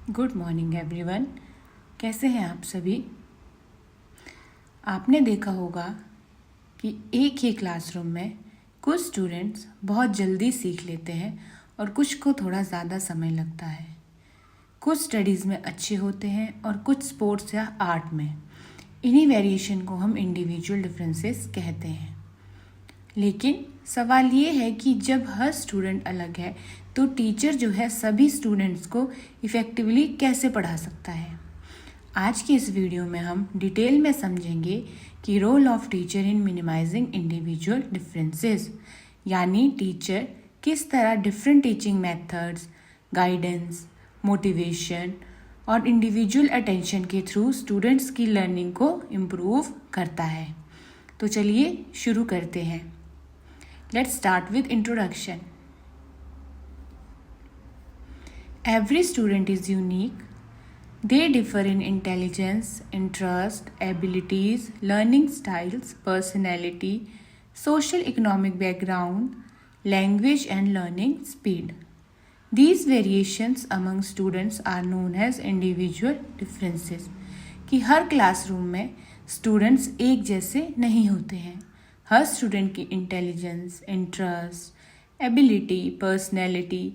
Good morning everyone. कैसे हैं आप सभी। आपने देखा होगा कि एक ही क्लासरूम में कुछ स्टूडेंट्स बहुत जल्दी सीख लेते हैं और कुछ को थोड़ा ज़्यादा समय लगता है। कुछ स्टडीज़ में अच्छे होते हैं और कुछ स्पोर्ट्स या आर्ट में। इन्हीं वेरिएशन को हम इंडिविजुअल डिफरेंसेस कहते हैं। लेकिन सवाल ये है कि जब हर स्टूडेंट अलग है तो टीचर जो है सभी स्टूडेंट्स को इफ़ेक्टिवली कैसे पढ़ा सकता है। आज की इस वीडियो में हम डिटेल में समझेंगे कि role of teacher in minimizing individual differences, यानी टीचर किस तरह different teaching methods, guidance, motivation और इंडिविजुअल अटेंशन के थ्रू स्टूडेंट्स की लर्निंग को इम्प्रूव करता है। तो चलिए शुरू करते हैं। Let's start with introduction. Every student is unique. They differ in intelligence, interest, abilities, learning styles, personality, social economic background, language and learning speed. These variations among students are known as individual differences. कि हर classroom में students एक जैसे नहीं होते हैं। हर student की intelligence, interest, ability, personality,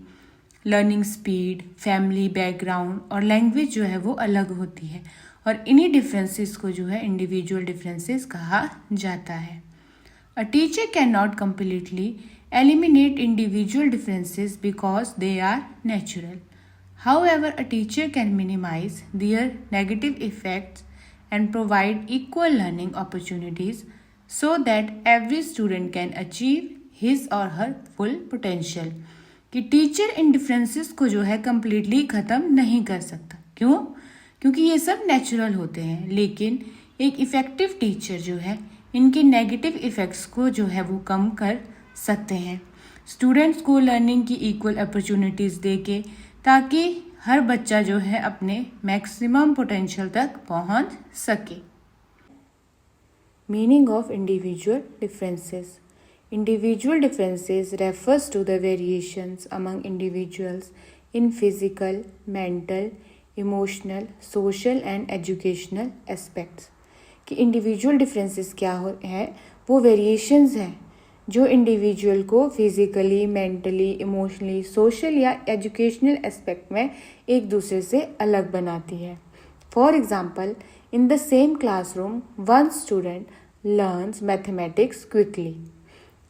learning speed, family background और language जो है वो अलग होती है और इन्हीं डिफरेंसेस को जो है इंडिविजुअल डिफरेंसेस कहा जाता है। A teacher can not completely eliminate individual differences because they are natural. However, a teacher can minimize their negative effects and provide equal learning opportunities so that every student can achieve his or her full potential. कि teacher इन differences को जो है completely ख़त्म नहीं कर सकता। क्यों? क्योंकि ये सब नेचुरल होते हैं, लेकिन एक इफ़ेक्टिव टीचर जो है इनके नेगेटिव इफ़ेक्ट्स को जो है वो कम कर सकते हैं। स्टूडेंट्स को लर्निंग की इक्वल अपॉर्चुनिटीज़ दे के, ताकि हर बच्चा जो है अपने मैक्सिमम पोटेंशियल तक पहुंच सके। Meaning of individual differences. Individual differences refers to the variations among individuals in physical, mental, emotional, social and educational aspects. कि इंडिविजुअल डिफरेंसेस क्या है, वो वेरिएशंस हैं जो इंडिविजुअल को फिजिकली, मेंटली, इमोशनली, सोशल या एजुकेशनल एस्पेक्ट में एक दूसरे से अलग बनाती है। For example, in the same classroom one student learns mathematics quickly,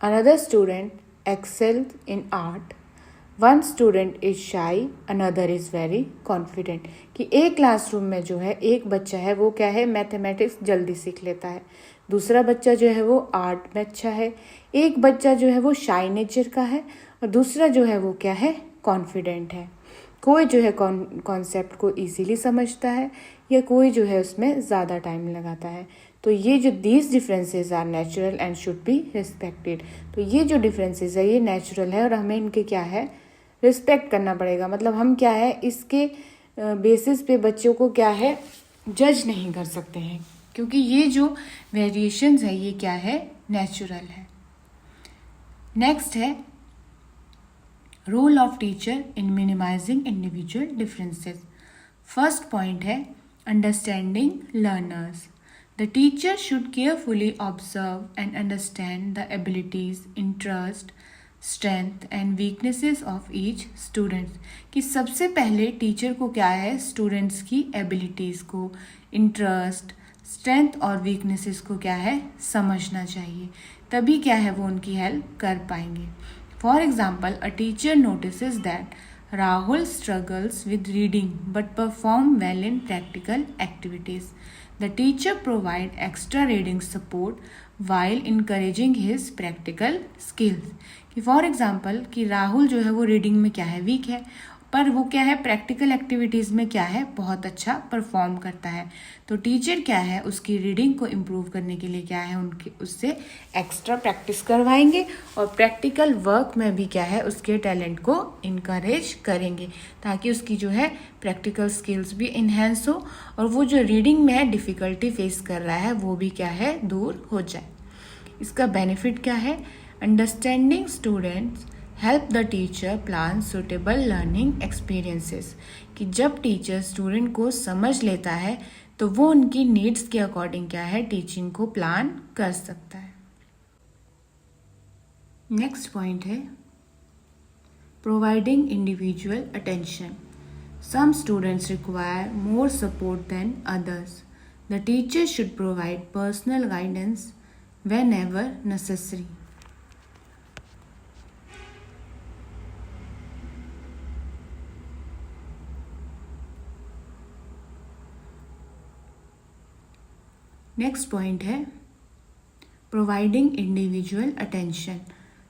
another student excels in art, one student is shy, another is very confident. कि एक क्लासरूम में जो है एक बच्चा है वो क्या है, मैथमेटिक्स जल्दी सीख लेता है, दूसरा बच्चा जो है वो आर्ट में अच्छा है, एक बच्चा जो है वो शाई नेचर का है और दूसरा जो है वो क्या है, कॉन्फिडेंट है। कोई जो है कॉन्सेप्ट को इजीली समझता है या कोई जो है उसमें ज़्यादा टाइम लगाता है। तो ये जो these differences are natural and should be respected. तो ये जो डिफरेंसेस है ये नेचुरल है और हमें इनके क्या है, रिस्पेक्ट करना पड़ेगा। मतलब हम क्या है इसके बेसिस पे बच्चों को क्या है, जज नहीं कर सकते हैं, क्योंकि ये जो वेरिएशंस है ये क्या है, नेचुरल है। नेक्स्ट है role of teacher in minimizing individual differences. First point है understanding learners. The teacher should carefully observe and understand the abilities, interest, strength and weaknesses of each students. कि सबसे पहले टीचर को क्या है, स्टूडेंट्स की एबिलिटीज़ को, इंटरेस्ट, स्ट्रेंथ और वीकनेसेस को क्या है, समझना चाहिए, तभी क्या है वो उनकी हेल्प कर पाएंगे। For example, a teacher notices that Rahul struggles with reading but perform well in practical activities. The teacher provide extra reading support while encouraging his practical skills. कि फॉर एग्जाम्पल कि राहुल जो है वो रीडिंग में क्या है, वीक है, पर वो क्या है प्रैक्टिकल एक्टिविटीज़ में क्या है, बहुत अच्छा परफॉर्म करता है। तो टीचर क्या है उसकी रीडिंग को इम्प्रूव करने के लिए क्या है उनके उससे एक्स्ट्रा प्रैक्टिस करवाएंगे और प्रैक्टिकल वर्क में भी क्या है उसके टैलेंट को इनकरेज करेंगे, ताकि उसकी जो है प्रैक्टिकल स्किल्स भी इन्हेंस हो और वो जो रीडिंग में डिफ़िकल्टी फेस कर रहा है वो भी क्या है दूर हो जाए। इसका बेनिफिट क्या है, understanding students help the teacher plan suitable learning experiences, कि जब टीचर स्टूडेंट को समझ लेता है तो वो उनकी नीड्स के अकॉर्डिंग क्या है टीचिंग को प्लान कर सकता है। नेक्स्ट पॉइंट है providing individual attention. Some students require more support than others. The teacher should provide personal guidance whenever necessary. Next point है providing individual attention.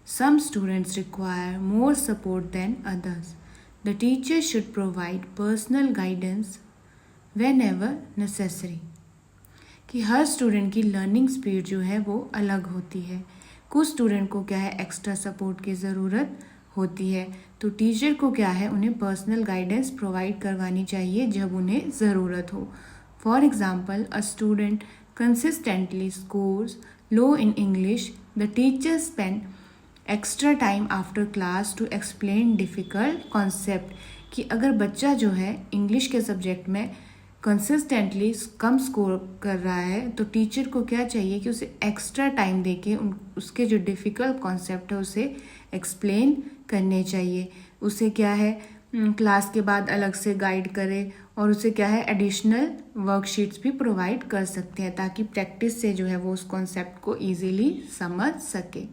Some students require more support than others. The teacher should provide personal guidance whenever necessary, कि हर student की learning speed जो है वो अलग होती है। कुछ स्टूडेंट को क्या है एक्स्ट्रा सपोर्ट की ज़रूरत होती है, तो टीचर को क्या है उन्हें पर्सनल गाइडेंस प्रोवाइड करवानी चाहिए जब उन्हें ज़रूरत हो। For example, a student consistently scores low in English, the teacher spend extra time after class to explain difficult concept, कि अगर बच्चा जो है इंग्लिश के सब्जेक्ट में कंसिस्टेंटली कम स्कोर कर रहा है तो टीचर को क्या चाहिए कि उसे एक्स्ट्रा टाइम देके उसके जो डिफ़िकल्ट कॉन्सेप्ट है उसे एक्सप्लेन करने चाहिए। उसे क्या है क्लास के बाद अलग से गाइड करे और उसे क्या है एडिशनल वर्कशीट्स भी प्रोवाइड कर सकते हैं ताकि प्रैक्टिस से जो है वो उस कॉन्सेप्ट को ईजीली समझ सके।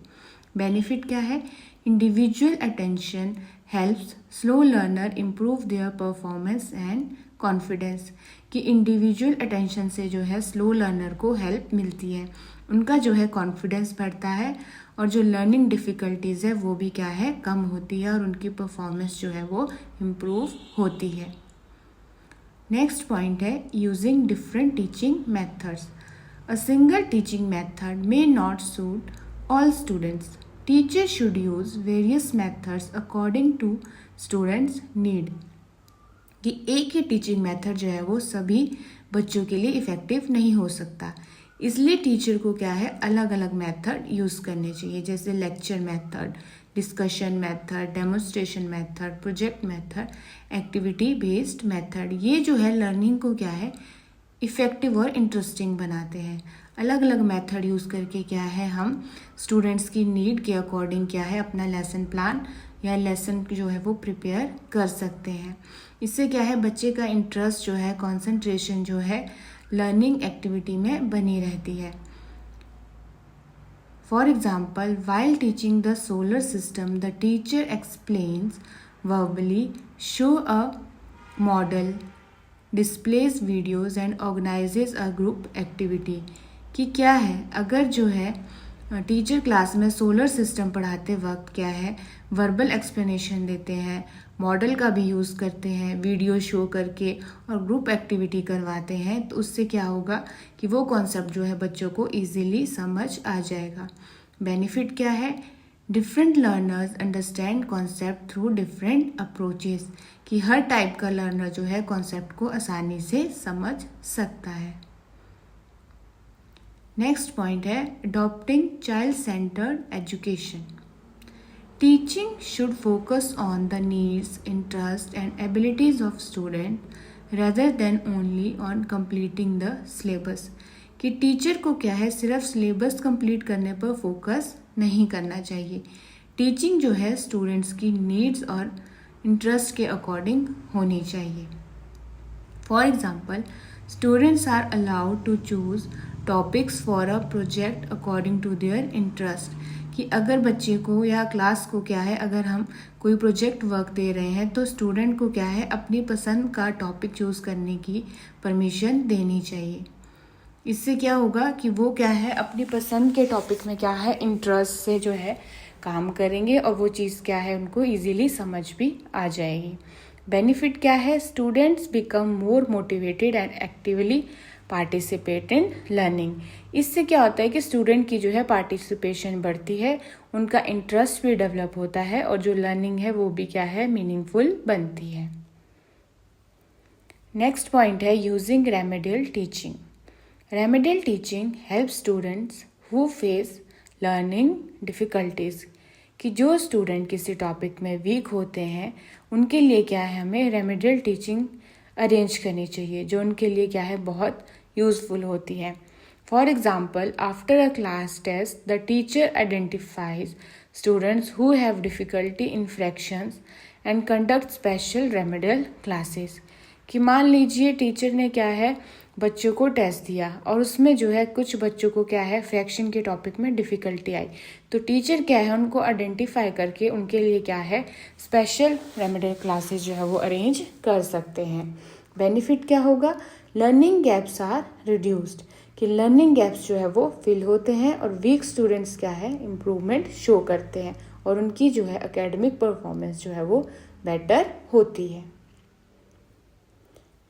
बेनिफिट क्या है? Individual attention helps slow learner improve their performance and confidence, कि इंडिविजुअल अटेंशन से जो है स्लो लर्नर को हेल्प मिलती है, उनका जो है कॉन्फिडेंस बढ़ता है और जो लर्निंग डिफ़िकल्टीज़ है वो भी क्या है कम होती है और उनकी परफॉर्मेंस जो है वो इम्प्रूव होती है। नेक्स्ट पॉइंट है using different teaching methods. A single teaching method may not suit all students. Teacher should use various methods according to students need, कि एक ही टीचिंग मेथड जो है वो सभी बच्चों के लिए इफ़ेक्टिव नहीं हो सकता, इसलिए टीचर को क्या है अलग अलग मेथड यूज़ करने चाहिए, जैसे lecture method, discussion method, demonstration method, project method, activity based method. ये जो है लर्निंग को क्या है इफ़ेक्टिव और इंटरेस्टिंग बनाते हैं। अलग अलग मेथड यूज़ करके क्या है हम स्टूडेंट्स की नीड के अकॉर्डिंग क्या है अपना लेसन प्लान या लेसन जो है वो प्रिपेयर कर सकते हैं। इससे क्या है बच्चे का इंटरेस्ट जो है कंसंट्रेशन जो है लर्निंग एक्टिविटी में बनी रहती है। For example, while teaching the solar system the teacher explains verbally, show a model, displays videos and organises a group activity, कि क्या है अगर जो है टीचर क्लास में सोलर सिस्टम पढ़ाते वक्त क्या है वर्बल एक्सप्लेनेशन देते हैं, मॉडल का भी यूज़ करते हैं, वीडियो शो करके और ग्रुप एक्टिविटी करवाते हैं, तो उससे क्या होगा कि वो कॉन्सेप्ट जो है बच्चों को इजीली समझ आ जाएगा। बेनिफिट क्या है? Different learners understand concept through different approaches, कि हर टाइप का लर्नर जो है कॉन्सेप्ट को आसानी से समझ सकता है। नेक्स्ट पॉइंट है adopting child centered education. Teaching should focus on the needs, interest and abilities of student rather then only on completing the syllabus, कि टीचर को क्या है सिर्फ सिलेबस कंप्लीट करने पर फोकस नहीं करना चाहिए। टीचिंग जो है स्टूडेंट्स की नीड्स और इंटरेस्ट के अकॉर्डिंग होनी चाहिए। For example, students are allowed to choose topics for a project according to their interest, कि अगर बच्चे को या क्लास को क्या है अगर हम कोई प्रोजेक्ट वर्क दे रहे हैं तो स्टूडेंट को क्या है अपनी पसंद का टॉपिक चूज़ करने की परमिशन देनी चाहिए। इससे क्या होगा कि वो क्या है अपनी पसंद के टॉपिक में क्या है इंटरेस्ट से जो है काम करेंगे और वो चीज़ क्या है उनको इजीली समझ भी आ जाएगी। बेनिफिट क्या है? Students become more motivated and actively participate in learning. इससे क्या होता है कि स्टूडेंट की जो है पार्टिसिपेशन बढ़ती है, उनका इंटरेस्ट भी डेवलप होता है और जो लर्निंग है वो भी क्या है मीनिंगफुल बनती है। नेक्स्ट पॉइंट है using remedial teaching. Remedial teaching help students who face learning difficulties, कि जो स्टूडेंट किसी टॉपिक में वीक होते हैं उनके लिए क्या है, हमें रेमेडियल टीचिंग अरेंज करनी चाहिए जो उनके लिए क्या है, बहुत यूज़फुल होती है. For example, after a class test the teacher identifies students who have difficulty in fractions and conduct special remedial classes. कि मान लीजिए टीचर ने क्या है, बच्चों को टेस्ट दिया और उसमें जो है कुछ बच्चों को क्या है, फ्रैक्शन के टॉपिक में डिफ़िकल्टी आई, तो टीचर क्या है, उनको आइडेंटिफाई करके उनके लिए क्या है, स्पेशल रेमेडियल क्लासेस जो है वो अरेंज कर सकते हैं. बेनिफिट क्या होगा, लर्निंग गैप्स आर रिड्यूस्ड. कि लर्निंग गैप्स जो है वो फिल होते हैं और वीक स्टूडेंट्स क्या है, इम्प्रूवमेंट शो करते हैं और उनकी जो है एकेडमिक परफॉर्मेंस जो है वो बेटर होती है.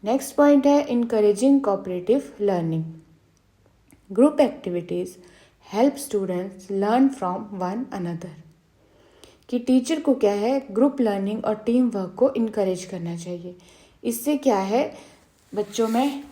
नेक्स्ट पॉइंट है encouraging cooperative learning. Group activities help students learn from one another. कि टीचर को क्या है, ग्रुप लर्निंग और टीम वर्क को इनकरेज करना चाहिए. इससे क्या है, बच्चों में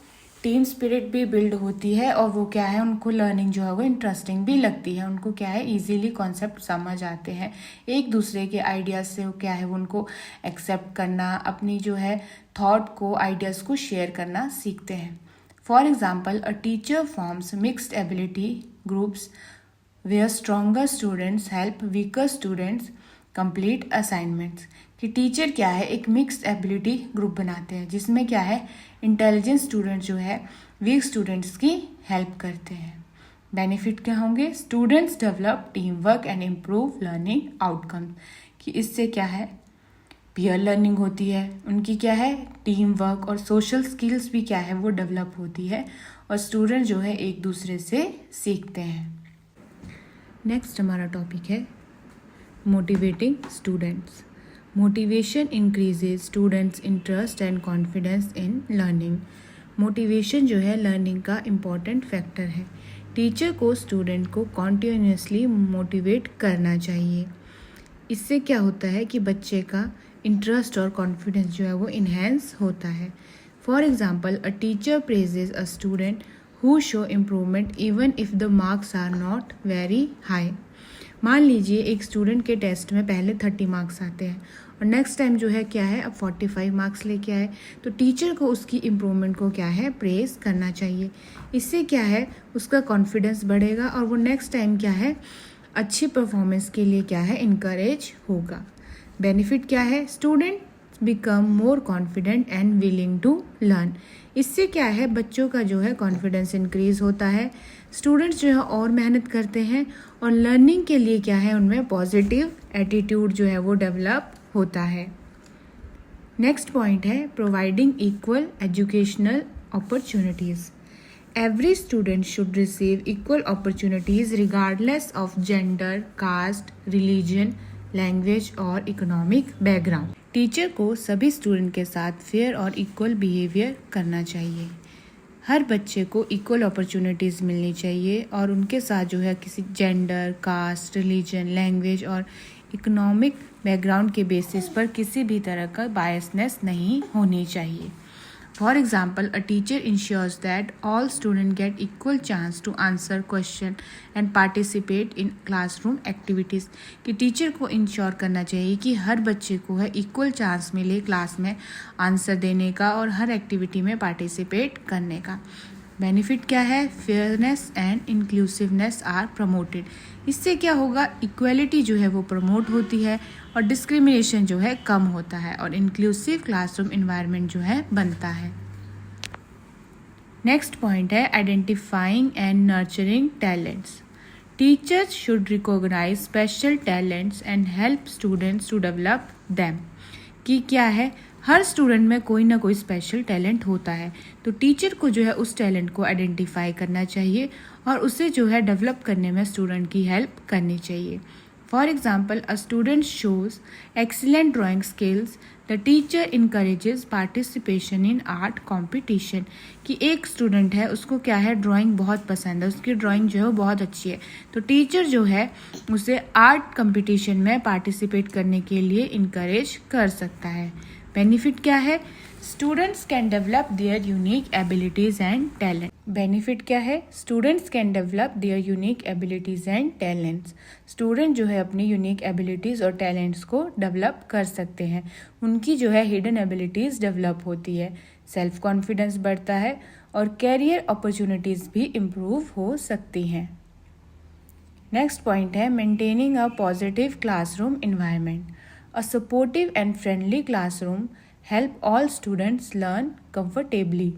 टीम स्पिरिट भी बिल्ड होती है और वो क्या है, उनको लर्निंग जो है वो इंटरेस्टिंग भी लगती है. उनको क्या है, इजीली कॉन्सेप्ट समझ आते हैं. एक दूसरे के आइडियाज़ से वो क्या है, उनको एक्सेप्ट करना, अपनी जो है थॉट को, आइडियाज़ को शेयर करना सीखते हैं. For example, a teacher forms mixed ability groups where stronger students help weaker students complete assignments. कि टीचर क्या है, एक मिक्स्ड एबिलिटी ग्रुप बनाते हैं जिसमें क्या है, इंटेलिजेंट स्टूडेंट जो है वीक स्टूडेंट्स की हेल्प करते हैं. बेनिफिट क्या होंगे, students develop team work and improve learning outcome. कि इससे क्या है, पीयर लर्निंग होती है, उनकी क्या है, टीम वर्क और सोशल स्किल्स भी क्या है वो डेवलप होती है और स्टूडेंट जो है एक दूसरे से सीखते हैं. नेक्स्ट हमारा टॉपिक है motivating students. Motivation increases students interest and confidence in learning. Motivation जो है लर्निंग का इम्पॉर्टेंट फैक्टर है. टीचर को स्टूडेंट को कॉन्टिन्यूसली मोटिवेट करना चाहिए. इससे क्या होता है कि बच्चे का इंटरेस्ट और कॉन्फिडेंस जो है वो इन्हेंस होता है. For example, a teacher praises a student who show improvement even if the marks are not very high. मान लीजिए एक स्टूडेंट के टेस्ट में पहले 30 मार्क्स आते हैं और नेक्स्ट टाइम जो है क्या है, अब 45 मार्क्स लेके आए, तो टीचर को उसकी इम्प्रूवमेंट को क्या है, प्रेज करना चाहिए. इससे क्या है, उसका कॉन्फिडेंस बढ़ेगा और वो नेक्स्ट टाइम क्या है, अच्छी परफॉर्मेंस के लिए क्या है, इनकरेज होगा. बेनिफिट क्या है, student become more confident and willing to learn. इससे क्या है, बच्चों का जो है कॉन्फिडेंस इंक्रीज होता है, स्टूडेंट्स जो है और मेहनत करते हैं और लर्निंग के लिए क्या है, उनमें पॉजिटिव एटीट्यूड जो है वो डेवलप होता है. नेक्स्ट पॉइंट है providing equal educational opportunities. Every student should receive equal opportunities regardless of gender, caste, religion, language और इकोनॉमिक बैकग्राउंड. टीचर को सभी स्टूडेंट के साथ फेयर और इक्वल बिहेवियर करना चाहिए. हर बच्चे को इक्वल अपॉर्चुनिटीज़ मिलनी चाहिए और उनके साथ जो है किसी जेंडर, कास्ट, रिलीजन, लैंग्वेज और इकोनॉमिक बैकग्राउंड के बेसिस पर किसी भी तरह का बायसनेस नहीं होनी चाहिए. For example, a teacher ensures that all student get equal chance to answer question and participate in classroom activities. कि टीचर को इंश्योर करना चाहिए कि हर बच्चे को है इक्वल चांस मिले क्लास में आंसर देने का और हर एक्टिविटी में पार्टिसिपेट करने का. बेनिफिट क्या है, fairness and inclusiveness are promoted. इससे क्या होगा, इक्वलिटी जो है वो प्रमोट होती है और डिस्क्रिमिनेशन जो है कम होता है और इंक्लूसिव क्लासरूम इन्वायरमेंट जो है बनता है. नेक्स्ट पॉइंट है identifying and nurturing talents. Teachers should recognize special talents and help students to develop them. कि क्या है, हर स्टूडेंट में कोई ना कोई स्पेशल टैलेंट होता है, तो टीचर को जो है उस टैलेंट को आइडेंटिफाई करना चाहिए और उसे जो है डेवलप करने में स्टूडेंट की हेल्प करनी चाहिए. For example, a student shows excellent drawing skills, the teacher encourages participation in art competition. कि एक स्टूडेंट है, उसको क्या है, ड्राइंग बहुत पसंद है, उसकी ड्राइंग जो है वो बहुत अच्छी है, तो टीचर जो है उसे आर्ट कंपटीशन में पार्टिसिपेट करने के लिए इनकरेज कर सकता है. बेनिफिट क्या है, students can develop their unique abilities and talent. Benefit क्या है? Students can develop their unique abilities and talents. Student जो है अपनी यूनिक एबिलिटीज़ और टैलेंट्स को डेवलप कर सकते हैं, उनकी जो है हिडन एबिलिटीज़ डेवलप होती है, सेल्फ कॉन्फिडेंस बढ़ता है और कैरियर अपॉर्चुनिटीज़ भी इम्प्रूव हो सकती हैं। नेक्स्ट पॉइंट है maintaining a positive classroom environment. A supportive and friendly classroom help all students learn comfortably.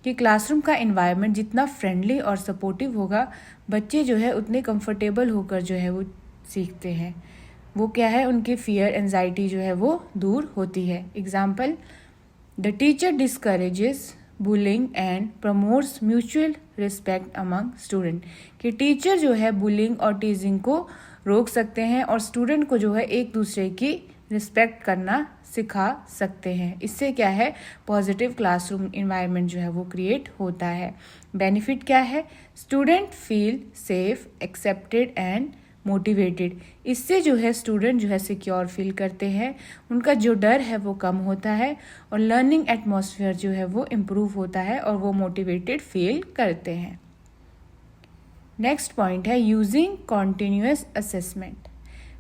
कि क्लासरूम का इन्वायरमेंट जितना फ्रेंडली और सपोर्टिव होगा, बच्चे जो है उतने कंफर्टेबल होकर जो है वो सीखते हैं। वो क्या है, उनकी फियर एंजाइटी जो है वो दूर होती है। Example, the teacher discourages bullying and promotes mutual respect among student. कि टीचर जो है बुलिंग और टीजिंग को रोक सकते हैं और स्टूडेंट को जो है एक दूसरे की रिस्पेक्ट करना सिखा सकते हैं। इससे क्या है, पॉजिटिव क्लासरूम इन्वायरमेंट जो है वो क्रिएट होता है। बेनिफिट क्या है? Student feel safe, accepted and motivated. इससे जो है स्टूडेंट जो है सिक्योर फील करते हैं, उनका जो डर है वो कम होता है और लर्निंग एटमॉस्फेयर जो है वो इम्प्रूव होता है और वो मोटिवेटेड फील करते हैं। नेक्स्ट पॉइंट है using continuous assessment.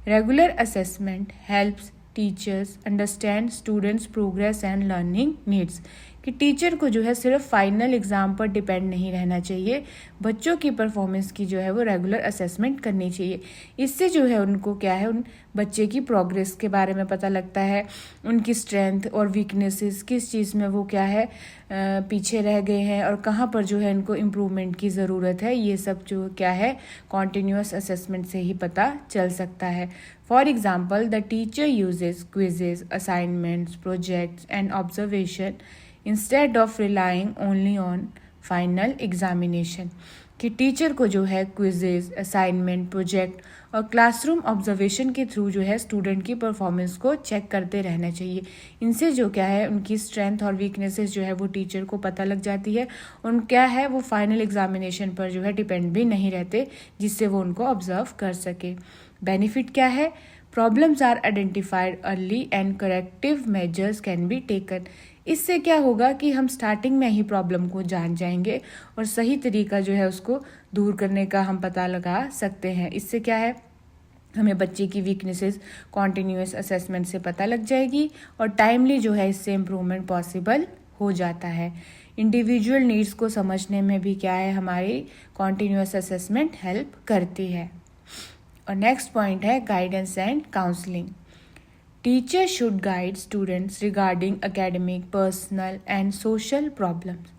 Regular assessment helps teachers understand students progress and learning needs. कि टीचर को जो है सिर्फ फाइनल एग्ज़ाम पर डिपेंड नहीं रहना चाहिए, बच्चों की परफॉर्मेंस की जो है वो रेगुलर असेसमेंट करनी चाहिए। इससे जो है उनको क्या है, उन बच्चे की प्रोग्रेस के बारे में पता लगता है, उनकी स्ट्रेंथ और वीकनेसेस, किस चीज़ में वो क्या है पीछे रह गए हैं और कहाँ पर जो है इनको इम्प्रूवमेंट की ज़रूरत है। ये सब जो क्या है कॉन्टिन्यूअस असेसमेंट से ही पता चल सकता है। For example, the teacher uses quizzes, assignments, projects and observation instead of relying only on final examination. कि टीचर को जो है क्विजेज, असाइनमेंट, प्रोजेक्ट और क्लासरूम ऑब्जर्वेशन के थ्रू जो है स्टूडेंट की परफॉर्मेंस को चेक करते रहना चाहिए। इनसे जो क्या है उनकी स्ट्रेंथ और वीकनेसेस जो है वो टीचर को पता लग जाती है। उन क्या है वो फाइनल एग्जामिनेशन पर जो है डिपेंड भी नहीं रहते, जिससे वो उनको ऑब्जर्व कर सके। बेनिफिट क्या है? Problems are identified early and corrective measures can be taken. इससे क्या होगा कि हम स्टार्टिंग में ही प्रॉब्लम को जान जाएंगे और सही तरीका जो है उसको दूर करने का हम पता लगा सकते हैं। इससे क्या है, हमें बच्चे की वीकनेसेस कॉन्टिन्यूअस असेसमेंट से पता लग जाएगी और टाइमली जो है इससे इम्प्रूवमेंट पॉसिबल हो जाता है। इंडिविजुअल नीड्स को समझने में भी क्या है, हमारी कॉन्टिन्यूअस असेसमेंट हेल्प करती है। और नेक्स्ट पॉइंट है guidance and counselling. Teacher should guide students regarding academic, personal and social problems.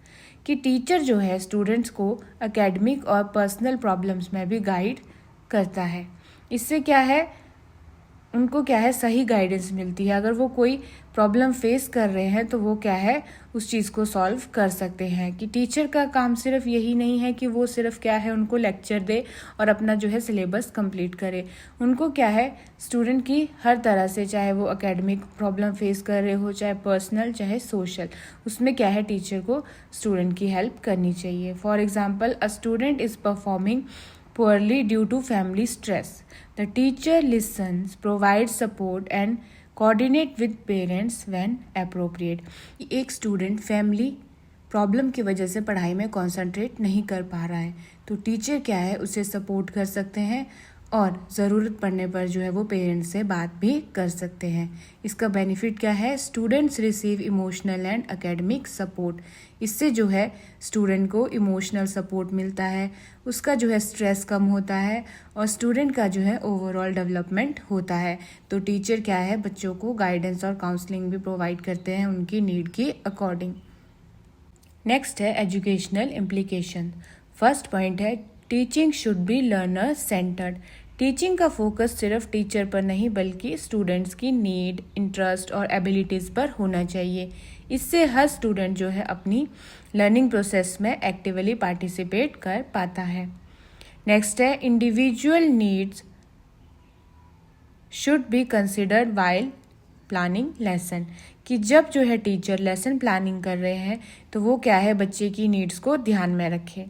कि टीचर जो है स्टूडेंट्स को एकेडमिक और पर्सनल प्रॉब्लम्स में भी गाइड करता है। इससे क्या है, उनको क्या है सही गाइडेंस मिलती है। अगर वो कोई प्रॉब्लम फेस कर रहे हैं तो वो क्या है उस चीज़ को सॉल्व कर सकते हैं। कि टीचर का काम सिर्फ यही नहीं है कि वो सिर्फ क्या है उनको लेक्चर दे और अपना जो है सिलेबस कंप्लीट करे। उनको क्या है स्टूडेंट की हर तरह से, चाहे वो एकेडमिक प्रॉब्लम फेस कर रहे हो, चाहे पर्सनल, चाहे सोशल, उसमें क्या है टीचर को स्टूडेंट की हेल्प करनी चाहिए। For example, a student is performing poorly due to family stress. The teacher listens, provides support and coordinate with parents when appropriate. एक स्टूडेंट फैमिली प्रॉब्लम की वजह से पढ़ाई में कंसंट्रेट नहीं कर पा रहा है तो टीचर क्या है उसे सपोर्ट कर सकते हैं और ज़रूरत पड़ने पर जो है वो पेरेंट्स से बात भी कर सकते हैं। इसका बेनिफिट क्या है, students receive emotional and academic support. इससे जो है स्टूडेंट को इमोशनल सपोर्ट मिलता है, उसका जो है स्ट्रेस कम होता है और स्टूडेंट का जो है ओवरऑल डेवलपमेंट होता है। तो टीचर क्या है बच्चों को गाइडेंस और काउंसलिंग भी प्रोवाइड करते हैं उनकी नीड के अकॉर्डिंग। नेक्स्ट है एजुकेशनल इम्प्लीकेशन। फर्स्ट पॉइंट है teaching should be learner centred. Teaching का फोकस सिर्फ टीचर पर नहीं बल्कि स्टूडेंट्स की नीड, इंटरेस्ट और एबिलिटीज़ पर होना चाहिए। इससे हर स्टूडेंट जो है अपनी लर्निंग प्रोसेस में एक्टिवली पार्टिसिपेट कर पाता है। नेक्स्ट है individual needs should be considered while planning lesson. कि जब जो है टीचर लेसन प्लानिंग कर रहे हैं तो वो क्या है बच्चे की नीड्स को ध्यान में रखें।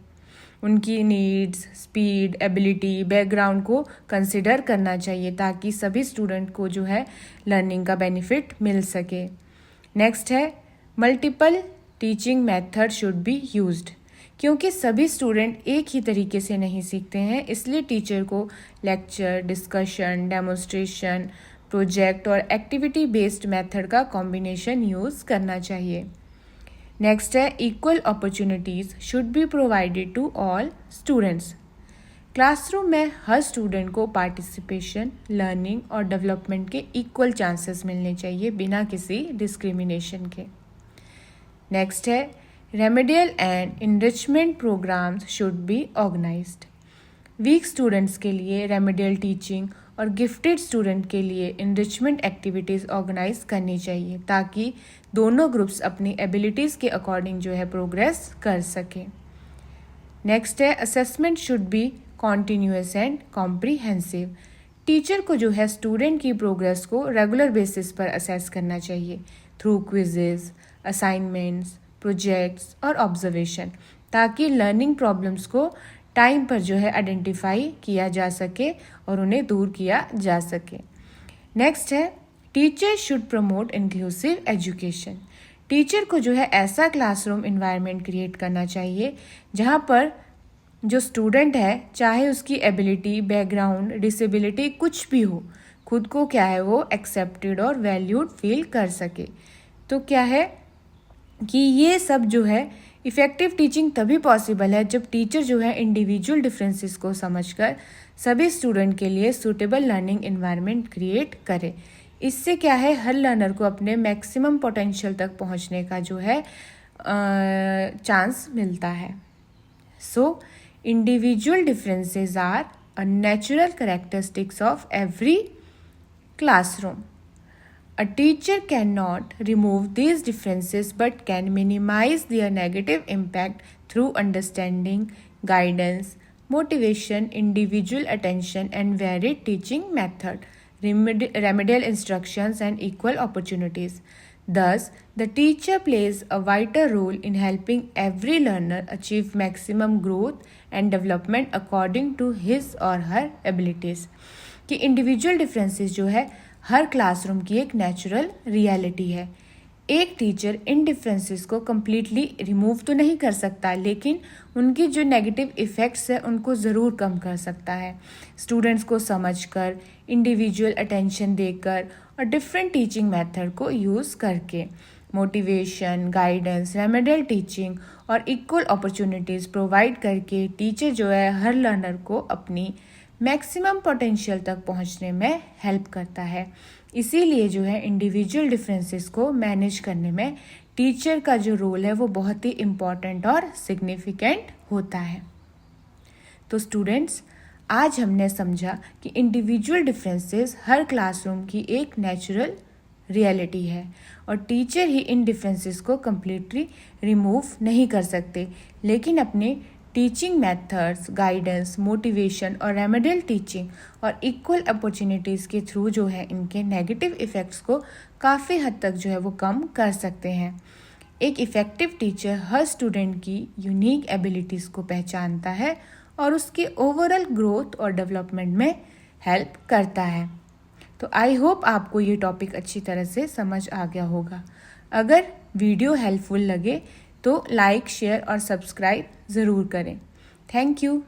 उनकी नीड्स, स्पीड, एबिलिटी, बैकग्राउंड को कंसिडर करना चाहिए ताकि सभी स्टूडेंट को जो है लर्निंग का बेनिफिट मिल सके। नेक्स्ट है multiple teaching method should be used. क्योंकि सभी स्टूडेंट एक ही तरीके से नहीं सीखते हैं, इसलिए टीचर को लेक्चर, डिस्कशन, डेमोन्स्ट्रेशन, प्रोजेक्ट और एक्टिविटी बेस्ड मेथड का कॉम्बिनेशन यूज़ करना चाहिए। नेक्स्ट है equal opportunities should be provided to all students. Classroom में हर स्टूडेंट को पार्टिसिपेशन, लर्निंग और डेवलपमेंट के इक्वल चांसेस मिलने चाहिए बिना किसी डिस्क्रिमिनेशन के। नेक्स्ट है remedial and enrichment programs should be organized. Weak students के लिए रेमेडियल टीचिंग और गिफ्टेड स्टूडेंट के लिए इनरिचमेंट एक्टिविटीज़ ऑर्गेनाइज करनी चाहिए ताकि दोनों ग्रुप्स अपनी एबिलिटीज़ के अकॉर्डिंग जो है प्रोग्रेस कर सकें। नेक्स्ट है assessment should be continuous and comprehensive. Teacher को जो है स्टूडेंट की प्रोग्रेस को रेगुलर बेसिस पर असेस करना चाहिए थ्रू क्विजेज, असाइनमेंट्स, प्रोजेक्ट्स और ऑब्जर्वेशन, ताकि लर्निंग प्रॉब्लम्स को टाइम पर जो है आइडेंटिफाई किया जा सके और उन्हें दूर किया जा सके। नेक्स्ट है teacher should promote inclusive education. Teacher को जो है ऐसा क्लासरूम इन्वायरमेंट क्रिएट करना चाहिए जहाँ पर जो स्टूडेंट है, चाहे उसकी एबिलिटी, बैकग्राउंड, डिसेबिलिटी कुछ भी हो, खुद को क्या है वो एक्सेप्टेड और वैल्यूड फील कर सके। तो क्या है कि ये सब जो है इफ़ेक्टिव टीचिंग तभी पॉसिबल है जब टीचर जो है इंडिविजुअल डिफरेंसेस को समझकर सभी स्टूडेंट के लिए सूटेबल लर्निंग एनवायरनमेंट क्रिएट करे। इससे क्या है हर लर्नर को अपने मैक्सिमम पोटेंशियल तक पहुंचने का जो है चांस मिलता है। So individual differences are a natural characteristics of every classroom. A teacher cannot remove these differences but can minimize their negative impact through understanding, guidance, motivation, individual attention, and varied teaching method, remedial instructions, and equal opportunities. Thus, the teacher plays a vital role in helping every learner achieve maximum growth and development according to his or her abilities. कि individual differences जो है हर classroom की एक natural reality है। एक teacher इन differences को completely remove तो नहीं कर सकता, लेकिन उनकी जो नेगेटिव इफ़ेक्ट्स है उनको ज़रूर कम कर सकता है। स्टूडेंट्स को समझकर, इंडिविजुअल अटेंशन देकर और डिफरेंट टीचिंग मेथड को यूज़ करके, मोटिवेशन, गाइडेंस, रेमेडियल टीचिंग और इक्वल अपॉर्चुनिटीज़ प्रोवाइड करके टीचर जो है हर लर्नर को अपनी मैक्सिमम पोटेंशियल तक पहुंचने में हेल्प करता है। इसीलिए जो है इंडिविजुअल डिफरेंसेस को मैनेज करने में टीचर का जो रोल है वो बहुत ही इम्पॉर्टेंट और सिग्निफिकेंट होता है। तो स्टूडेंट्स, आज हमने समझा कि इंडिविजुअल डिफरेंसेस हर क्लासरूम की एक नेचुरल रियलिटी है और टीचर ही इन डिफरेंसेस को कम्प्लीटली रिमूव नहीं कर सकते, लेकिन अपने टीचिंग मेथड्स, गाइडेंस, मोटिवेशन और रेमेडियल टीचिंग और इक्वल अपॉर्चुनिटीज़ के थ्रू जो है इनके नेगेटिव इफ़ेक्ट्स को काफ़ी हद तक जो है वो कम कर सकते हैं। एक इफ़ेक्टिव टीचर हर स्टूडेंट की यूनिक एबिलिटीज़ को पहचानता है और उसके ओवरऑल ग्रोथ और डेवलपमेंट में हेल्प करता है। तो आई होप आपको ये टॉपिक अच्छी तरह से समझ आ गया होगा। अगर वीडियो हेल्पफुल लगे तो लाइक, शेयर और सब्सक्राइब ज़रूर करें। Thank you.